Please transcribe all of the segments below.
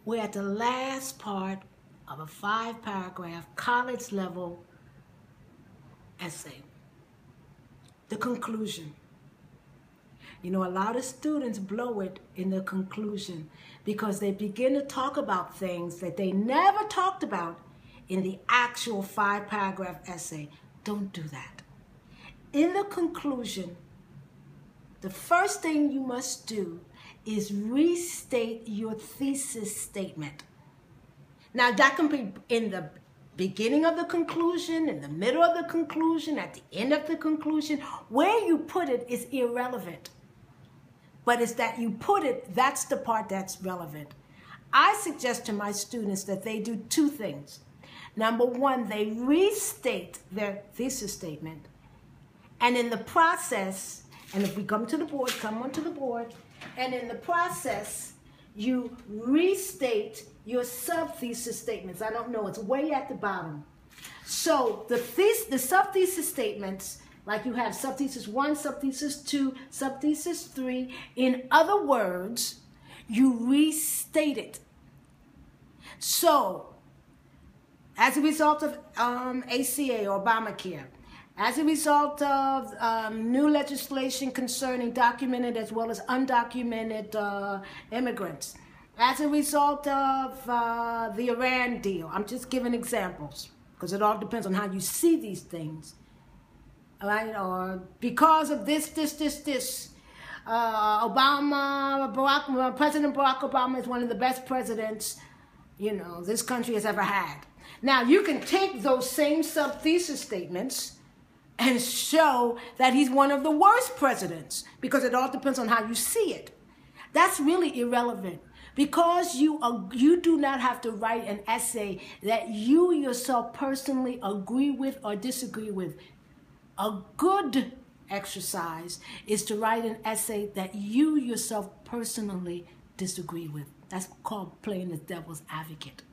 We're at the last part of a 5-paragraph college level essay. The conclusion. You know, a lot of students blow it in the conclusion because they begin to talk about things that they never talked about in the actual 5-paragraph essay. Don't do that. In the conclusion, the first thing you must do is restate your thesis statement. Now, that can be in the beginning of the conclusion, in the middle of the conclusion, at the end of the conclusion. Where you put it is irrelevant. But it's that you put it, that's the part that's relevant. I suggest to my students that they do 2 things. Number 1, they restate their thesis statement. And in the process, and if we come to the board, come onto the board, and in the process, you restate your sub-thesis statements. I don't know, it's way at the bottom. So the sub-thesis statements, like you have sub-thesis 1, sub-thesis 2, sub-thesis 3. In other words, you restate it. So, as a result of ACA or Obamacare, as a result of new legislation concerning documented as well as undocumented immigrants, as a result of the Iran deal, I'm just giving examples because it all depends on how you see these things. All right, or because of this, President Barack Obama is one of the best presidents, you know, this country has ever had. Now, you can take those same sub-thesis statements and show that he's one of the worst presidents because it all depends on how you see it. That's really irrelevant because you do not have to write an essay that you yourself personally agree with or disagree with. A good exercise is to write an essay that you yourself personally disagree with. That's called playing the devil's advocate.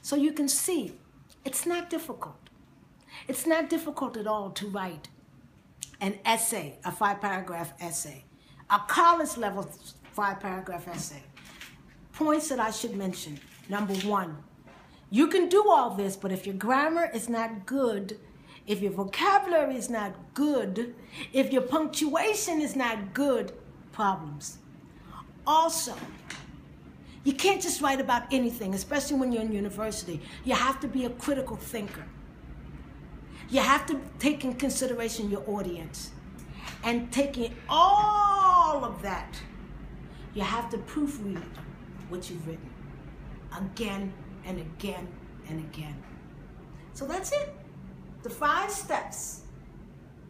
So you can see, it's not difficult. It's not difficult at all to write an essay, a 5-paragraph essay, a college level 5-paragraph essay. Points that I should mention. Number 1, you can do all this, but if your grammar is not good, if your vocabulary is not good, if your punctuation is not good, problems. Also, you can't just write about anything, especially when you're in university. You have to be a critical thinker. You have to take in consideration your audience. And taking all of that, you have to proofread what you've written again and again and again. So that's it. The 5 steps.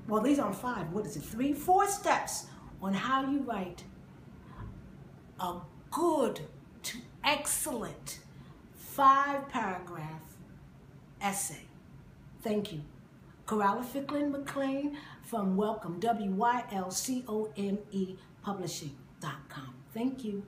Well, these aren't 5. What is it? 3, 4 steps on how you write a good to excellent 5-paragraph essay. Thank you. Coralla Ficklin McLean from Welcome, WYLCOME Publishing.com. Thank you.